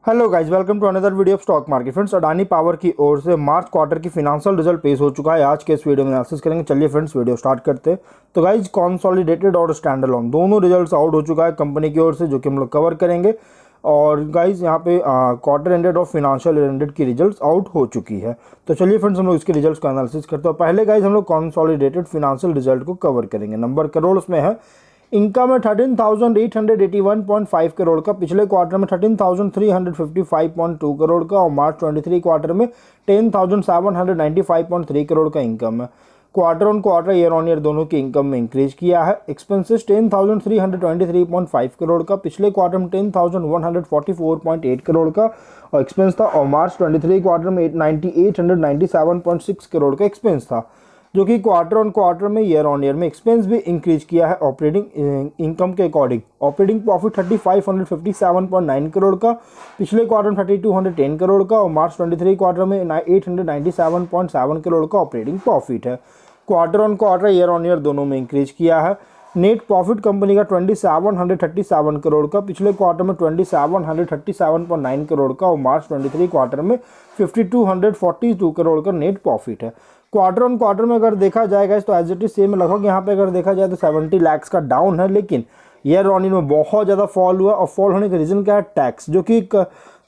Hello guys, welcome to another video of stock market. Friends, Adani Power की ओर से March quarter की financial result पेश हो चुका है। आज के इस वीडियो में एनालिसिस करेंगे। चलिए फ्रेंड्स, वीडियो स्टार्ट करते हैं। तो गाइज, कॉन्सोलिडेटेड और स्टैंड अलोन दोनों रिजल्ट्स आउट हो चुका है कंपनी की ओर से, जो कि हम लोग कवर करेंगे। और गाइज यहाँ पे क्वार्टर एंडेड और फिनेंशियल एंडेड की रिजल्ट्स आउट हो चुकी है। तो चलिए फ्रेंड्स, हम लोग इसके रिजल्ट्स का एनालिसिस करते हैं। पहले गाइज हम लोग कॉन्सोलिडेटेड फिनेंशियल रिजल्ट को कवर करेंगे। नंबर करोड़ उसमें है। इनकम है 13,881.5 करोड़ का, पिछले क्वार्टर में 13,355.2 करोड़ का, और मार्च 23 क्वार्टर में 10,795.3 करोड़ का इनकम है। Quarter on quarter, year on year दोनों की इनकम में इंक्रीज किया है। एक्सपेंसेस 10,323.5 करोड़ का, पिछले क्वार्टर में 10,144.8 करोड़ का और एक्सपेंस था, और मार्च 23 क्वार्टर में 897.6 करोड़ का एक्सपेंस था, जो कि क्वार्टर ऑन क्वार्टर में ईयर ऑन ईयर में एक्सपेंस भी इंक्रीज किया है ऑपरेटिंग इनकम के अकॉर्डिंग। ऑपरेटिंग प्रॉफिट 3,557.9 करोड़ का, पिछले क्वार्टर में 3,210 करोड़ का, और मार्च 23 क्वार्टर में 897.7 करोड़ का ऑपरेटिंग प्रॉफिट है। Quarter on quarter, year on year दोनों में इंक्रीज किया है। नेट प्रॉफिट कंपनी का 2,737 करोड़ का, पिछले क्वार्टर में 2,737.9 करोड़ का, और मार्च 23 क्वार्टर में 5,242 करोड़ का नेट प्रॉफिट है। क्वार्टर ऑन क्वार्टर में अगर देखा जाएगा तो एज इट इज सेम लगभग यहाँ पे अगर देखा जाए तो 70 लाख का डाउन है, लेकिन ईयर ऑन ईयर में बहुत ज़्यादा फॉल हुआ। और फॉल होने का रीज़न क्या है? टैक्स, जो कि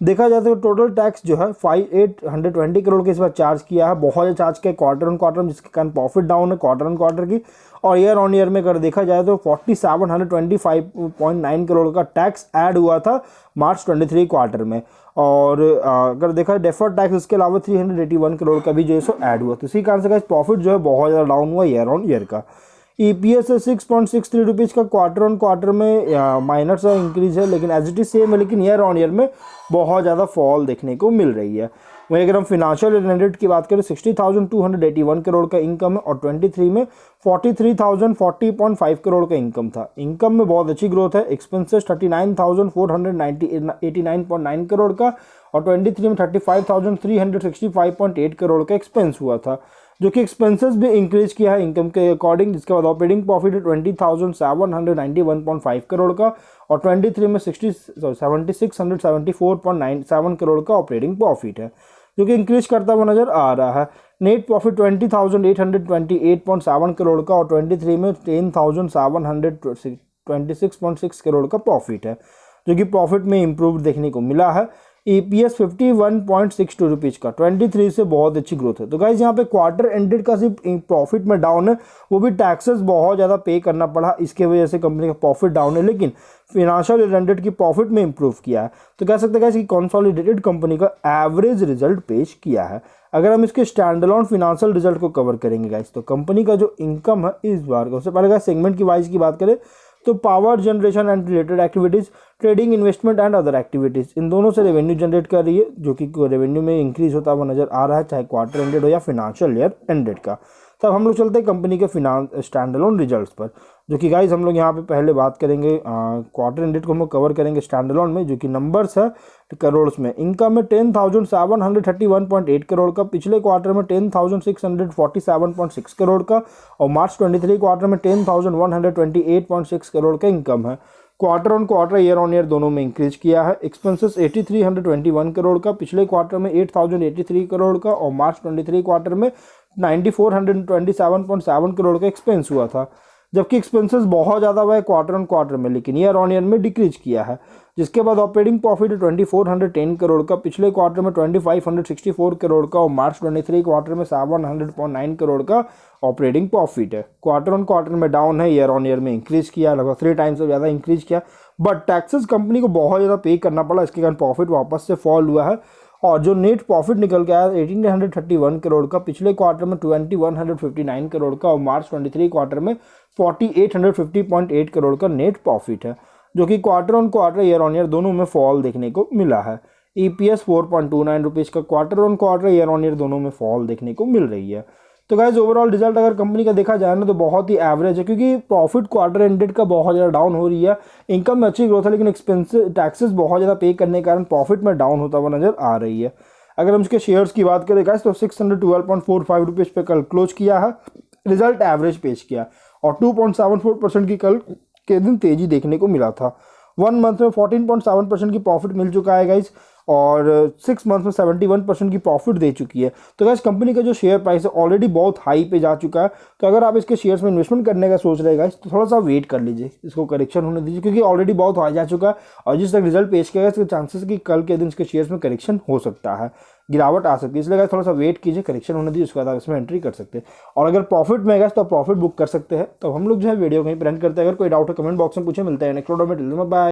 देखा जाए तो टोटल टैक्स जो है 5,820 करोड़ के इस बार चार्ज किया है, बहुत ज़्यादा चार्ज किया क्वार्टर ऑन क्वार्टर में, जिसके कारण प्रॉफिट डाउन है क्वार्टर ऑन क्वार्टर की। और ईयर ऑन ईयर में अगर देखा जाए तो 4,725.9 करोड़ का टैक्स ऐड हुआ था मार्च 23 क्वार्टर में। और अगर देखा डेफर्ड टैक्स, इसके अलावा 381 करोड़ का भी जो है सो ऐड हुआ। तो इसी कारण से प्रॉफिट जो है बहुत ज़्यादा डाउन हुआ ईयर ऑन ईयर का। ईपीएस है 6.63 रुपीज़ का, क्वार्टर ऑन क्वार्टर में माइनर सा इंक्रीज है, लेकिन एज इट इज सेम है, लेकिन ईयर ऑन ईयर में बहुत ज़्यादा फॉल देखने को मिल रही है। वहीं अगर हम फिनेंशियल एंडेड की बात करें, 60,281 करोड़ का इनकम है, और 23 में 43,040.5 करोड़ का इनकम था। इनकम में बहुत अच्छी ग्रोथ है। एक्सपेंसेस 39,489.9 करोड़ का, और 23 में 35,365.8 करोड़ का एक्सपेंस हुआ था, जो कि एक्सपेंसेस भी इंक्रीज किया है इनकम के अकॉर्डिंग। जिसके बाद ऑपरेटिंग प्रॉफिट है 20,791.5 करोड़ का, और 23 में 7674.97 करोड़ का ऑपरेटिंग प्रॉफिट है, जो कि इंक्रीज करता हुआ नजर आ रहा है। नेट प्रॉफिट 20,828.7 करोड़ का, और 23 में 10,726.6 करोड़ का प्रॉफिट है, जो कि प्रॉफिट में इंप्रूव देखने को मिला है। ईपीएस 51.62 रुपीज़ का, 23 से बहुत अच्छी ग्रोथ है। तो गाइज, यहाँ पे क्वार्टर एंडेड का सिर्फ प्रॉफिट में डाउन है, वो भी टैक्सेस बहुत ज़्यादा पे करना पड़ा, इसके वजह से कंपनी का प्रॉफिट डाउन है, लेकिन फिनेंशियल एंडेड की प्रॉफिट में इंप्रूव किया है। तो कह सकते हैं गाइज कि कंसोलिडेटेड कंपनी का एवरेज रिजल्ट पेश किया है। अगर हम इसके स्टैंड अलोन फिनेंशियल रिजल्ट को कवर करेंगे गाइज, तो कंपनी का जो इनकम है इस बार का, उससे पहले गाइज सेगमेंट की वाइज की बात करें तो power generation and related activities, trading, investment and other activities, इन दोनों से रेवेन्यू जनरेट कर रही है, जो कि रेवेन्यू में इंक्रीज होता हुआ नजर आ रहा है, चाहे क्वार्टर एंडेड हो या फिनेंशियल ईयर एंडेड का। तब हम लोग चलते हैं कंपनी के स्टैंड अलोन रिजल्ट्स पर, जो कि गाइज हम लोग यहाँ पे पहले बात करेंगे क्वार्टर एंडेड को हम लोग कवर करेंगे स्टैंड अलोन में, जो कि नंबर्स है करोड़ में। इनकम में 10,731.8 करोड़ का, पिछले क्वार्टर में 10,647.6 करोड़ का, और मार्च 23 क्वार्टर में 10,128.6 करोड़ का इनकम है। Quarter on quarter, year on year दोनों में इंक्रीज किया है। एक्सपेंसेस 8,321 करोड़ का, पिछले क्वार्टर में 8,083 करोड़ का, और मार्च 23 क्वार्टर में 9,427.7 करोड़ का एक्सपेंस हुआ था, जबकि एक्सपेंसेस बहुत ज़्यादा हुआ है क्वार्टर ऑन क्वार्टर में, लेकिन ईयर ऑन ईयर में डिक्रीज किया है। जिसके बाद ऑपरेटिंग प्रॉफिट 2,410 करोड़ का, पिछले क्वार्टर में 2,564 करोड़ का, और मार्च 23 क्वार्टर में 700.9 करोड़ का ऑपरेटिंग प्रॉफिट है। क्वार्टर ऑन क्वार्टर में डाउन है, ईयर ऑन ईयर में इंक्रीज किया, लगभग 3 टाइम्स से ज़्यादा इंक्रीज किया, बट टैक्सेस कंपनी को बहुत ज़्यादा पे करना पड़ा, इसके कारण प्रॉफिट वापस से फॉल हुआ है। और जो नेट प्रॉफिट निकल के आया 1,831 करोड़ का, पिछले क्वार्टर में 2,159 करोड़ का, और मार्च 23 क्वार्टर में 4,850.8 करोड़ का नेट प्रॉफिट है, जो कि quarter on quarter, year on year दोनों में फॉल देखने को मिला है। ईपीएस 4.29 रुपीज़ का, quarter on quarter, year on year दोनों में फॉल देखने को मिल रही है। तो गाइज, ओवरऑल रिजल्ट अगर कंपनी का देखा जाए ना तो बहुत ही एवरेज है, क्योंकि प्रॉफिट क्वार्टर एंडेड का बहुत ज़्यादा डाउन हो रही है। इनकम में अच्छी ग्रोथ है, लेकिन एक्सपेंसेस टैक्सेस बहुत ज़्यादा पे करने के कारण प्रॉफिट में डाउन होता हुआ नजर आ रही है। अगर हम इसके शेयर्स की बात करें गाइज, तो 612.45 रुपीज़ पे कल क्लोज किया है, रिजल्ट एवरेज पेश किया, और 2.74% की कल के दिन तेजी देखने को मिला था। 1 मंथ में 14.7% की प्रॉफिट मिल चुका है गाइज, और 6 मंथ में 71% की प्रॉफिट दे चुकी है। तो गाइस कंपनी का जो शेयर प्राइस है ऑलरेडी बहुत हाई पे जा चुका है। तो अगर आप इसके शेयर्स में इन्वेस्टमेंट करने का सोच रहे गाइस तो थोड़ा सा वेट कर लीजिए, इसको करेक्शन होने दीजिए, क्योंकि ऑलरेडी बहुत हाई जा चुका है और जिस तक रिजल्ट पेश किया गया इसके चांसेस कि कल के दिन इसके शेयर्स में करेक्शन हो सकता है, गिरावट आ सकती है। इसलिए थोड़ा सा वेट कीजिए, करेक्शन होने दीजिए, उसके बाद आप इसमें एंट्री कर सकते हैं। और अगर प्रॉफिट में है तो आप प्रॉफिट बुक कर सकते हैं। तो हम लोग जो है वीडियो कहीं पर एंड करते हैं। अगर कोई डाउट है कमेंट बॉक्स में पूछे। मिलते हैं नेक्स्ट वीडियो में। बाय।